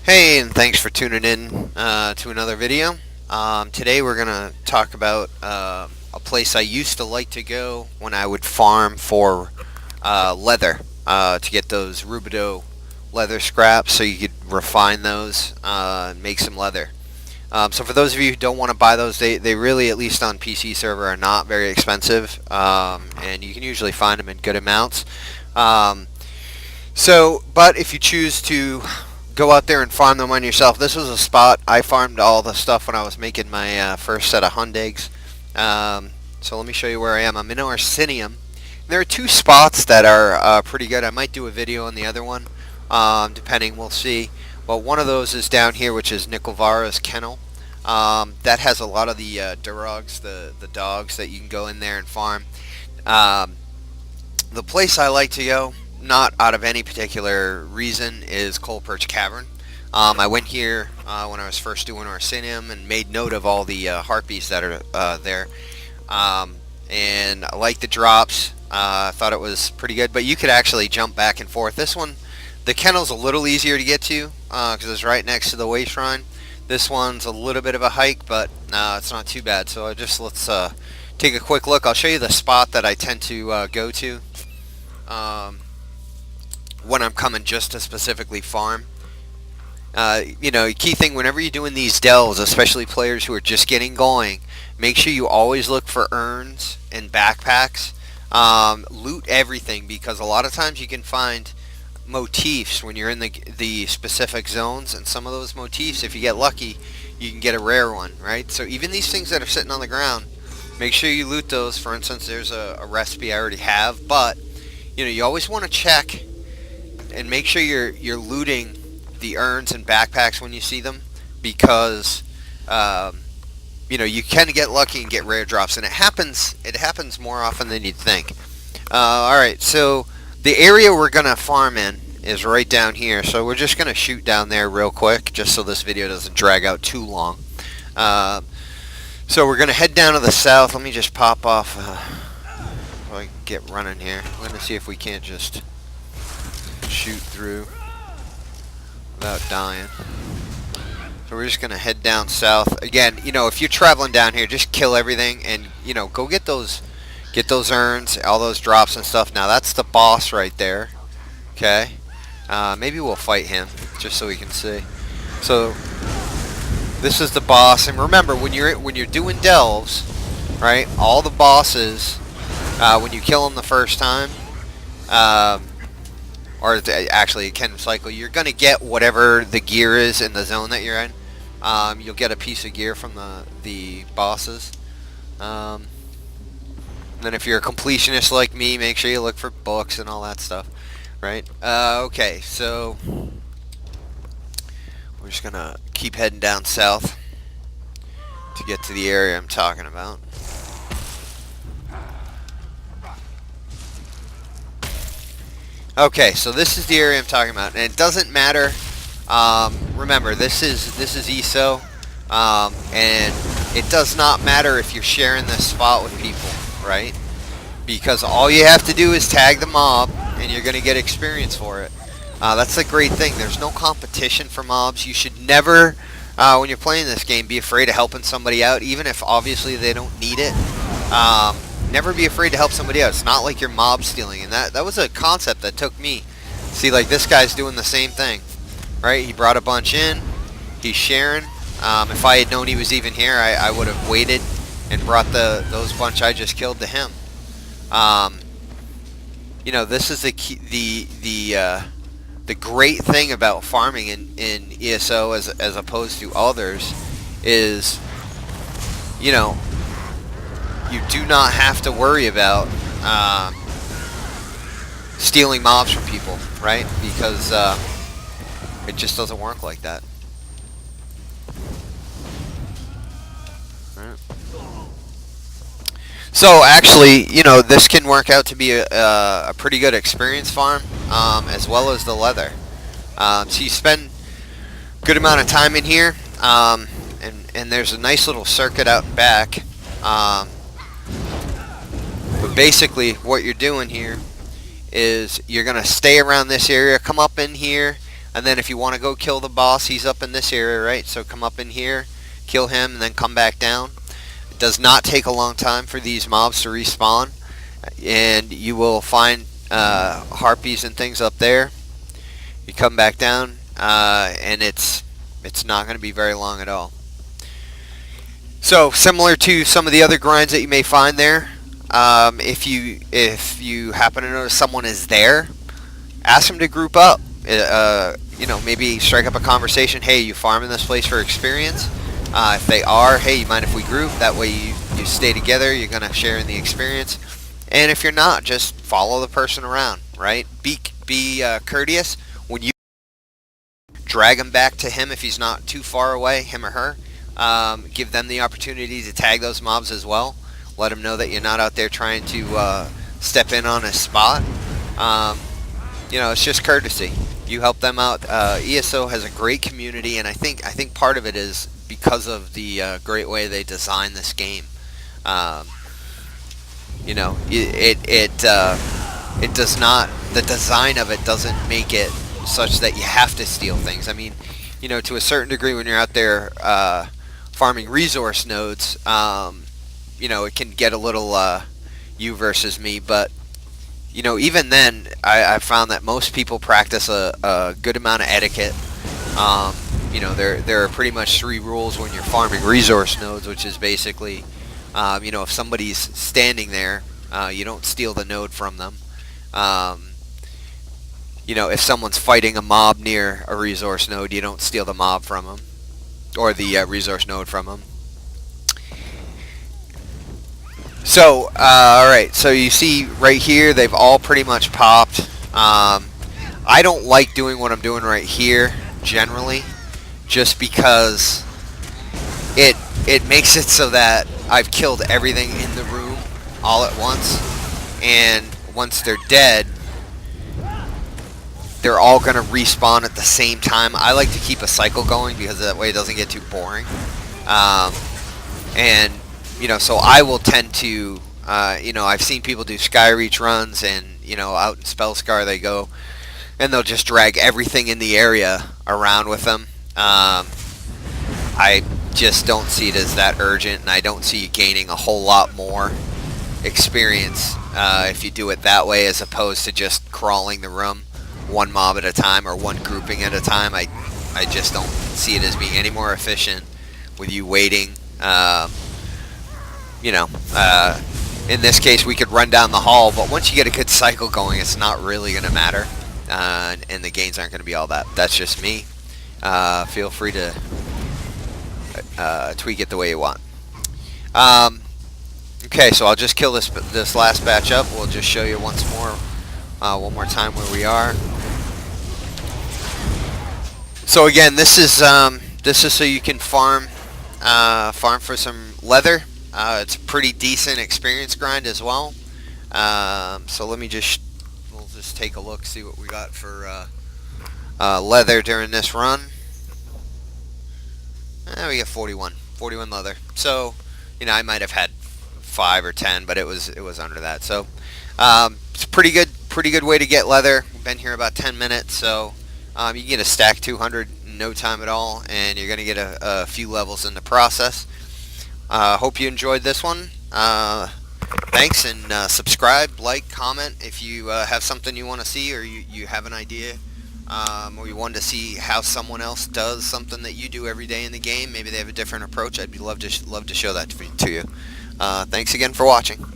Hey, and thanks for tuning in to another video. Today we're going to talk about a place I used to like to go when I would farm for leather to get those Rubedo leather scraps so you could refine those and make some leather. So for those of you who don't want to buy those, they really, at least on PC server, are not very expensive, and you can usually find them in good amounts. But if you choose to go out there and farm them on yourself, this was a spot I farmed all the stuff when I was making my first set of Hundigs. So let me show you where I am. I'm in Orsinium. There are two spots that are pretty good. I might do a video on the other one, depending. We'll see. Well, one of those is down here, which is Nicolvara's Kennel. That has a lot of the Durogs, the dogs that you can go in there and farm. The place I like to go, not out of any particular reason, is Coal Perch Cavern. I went here when I was first doing Orsinium and made note of all the harpies that are there. And I like the drops. I thought it was pretty good, but you could actually jump back and forth. This one, the kennel's a little easier to get to because it's right next to the way shrine. This one's a little bit of a hike, but it's not too bad. So let's take a quick look. I'll show you the spot that I tend to go to when I'm coming just to specifically farm. Key thing whenever you're doing these delves, especially players who are just getting going, make sure you always look for urns and backpacks. Loot everything, because a lot of times you can find motifs when you're in the specific zones, and some of those motifs, if you get lucky, you can get a rare one, right? So even these things that are sitting on the ground, make sure you loot those. For instance, there's a recipe I already have, but you always want to check and make sure you're looting the urns and backpacks when you see them, because you can get lucky and get rare drops, and it happens more often than you'd think. Alright, so the area we're gonna farm in is right down here, so we're just gonna shoot down there real quick just so this video doesn't drag out too long. So we're gonna head down to the south. Let me just pop off so I can get running here. We're gonna see if we can't just shoot through without dying. So we're just gonna head down south. Again, if you're traveling down here, just kill everything and go get those urns, all those drops and stuff. Now that's the boss right there. Okay, maybe we'll fight him just so we can see. So this is the boss, and remember, when you're doing delves, right? All the bosses, when you kill them the first time, or actually it can cycle, you're gonna get whatever the gear is in the zone that you're in. You'll get a piece of gear from the bosses. Then if you're a completionist like me, make sure you look for books and all that stuff, right? Okay, so we're just gonna keep heading down south to get to the area I'm talking about. Okay, so this is the area I'm talking about, and it doesn't matter. Remember, this is ESO, and it does not matter if you're sharing this spot with people, right? Because all you have to do is tag the mob, and you're gonna get experience for it. That's the great thing. There's no competition for mobs. You should never, when you're playing this game, be afraid of helping somebody out, even if obviously they don't need it. Never be afraid to help somebody out. It's not like you're mob stealing, and that was a concept that took me. See, like this guy's doing the same thing, right? He brought a bunch in. He's sharing. If I had known he was even here, I would have waited and brought those bunch I just killed to him. This is the key, the great thing about farming in ESO as opposed to others is, you do not have to worry about stealing mobs from people, right? Because it just doesn't work like that. Right. So actually, this can work out to be a pretty good experience farm, as well as the leather. So you spend a good amount of time in here, and there's a nice little circuit out and back. But basically what you're doing here is you're going to stay around this area, come up in here, And then if you want to go kill the boss, he's up in this area, right? So come up in here, kill him, and then come back down. It does not take a long time for these mobs to respawn, and you will find harpies and things up there. You come back down, and it's not going to be very long at all. So similar to some of the other grinds that you may find there, if you happen to notice someone is there, ask them to group up. Maybe strike up a conversation. Hey, you farming this place for experience? If they are, hey, you mind if we group? That way you stay together. You're gonna share in the experience. And if you're not, just follow the person around, right? Be courteous when you drag him back to him if he's not too far away, him or her. Give them the opportunity to tag those mobs as well. Let them know that you're not out there trying to step in on a spot. It's just courtesy. You help them out. ESO has a great community, and I think part of it is because of the great way they design this game. It does not. The design of it doesn't make it such that you have to steal things. I mean, to a certain degree, when you're out there farming resource nodes, it can get a little you versus me, but even then, I found that most people practice a good amount of etiquette. There are pretty much 3 rules when you're farming resource nodes, which is basically, if somebody's standing there, you don't steal the node from them. If someone's fighting a mob near a resource node, you don't steal the mob from them, or the resource node from them. So, alright, so you see right here, they've all pretty much popped. I don't like doing what I'm doing right here, generally, just because it makes it so that I've killed everything in the room all at once, and once they're dead, they're all going to respawn at the same time. I like to keep a cycle going because that way it doesn't get too boring. So I will tend to, I've seen people do Skyreach runs, and, out in Spellscar they go, and they'll just drag everything in the area around with them. I just don't see it as that urgent, and I don't see you gaining a whole lot more experience if you do it that way, as opposed to just crawling the room one mob at a time or one grouping at a time. I just don't see it as being any more efficient with you waiting. In this case, we could run down the hall, but once you get a good cycle going, it's not really going to matter, and the gains aren't going to be all that. That's just me. Feel free to tweak it the way you want. Okay, so I'll just kill this last batch up. We'll just show you one more time where we are. So again, this is so you can farm for some leather. It's a pretty decent experience grind as well. So we'll just take a look, see what we got for leather during this run. We got 41 leather. So I might have had 5 or 10, but it was under that. So it's a pretty good way to get leather. We've been here about 10 minutes, so you can get a stack 200 in no time at all, and you're going to get a few levels in the process. Hope you enjoyed this one. Thanks, and subscribe, like, comment if you have something you want to see, or you have an idea, or you want to see how someone else does something that you do every day in the game. Maybe they have a different approach. I'd love to show that to you. Thanks again for watching.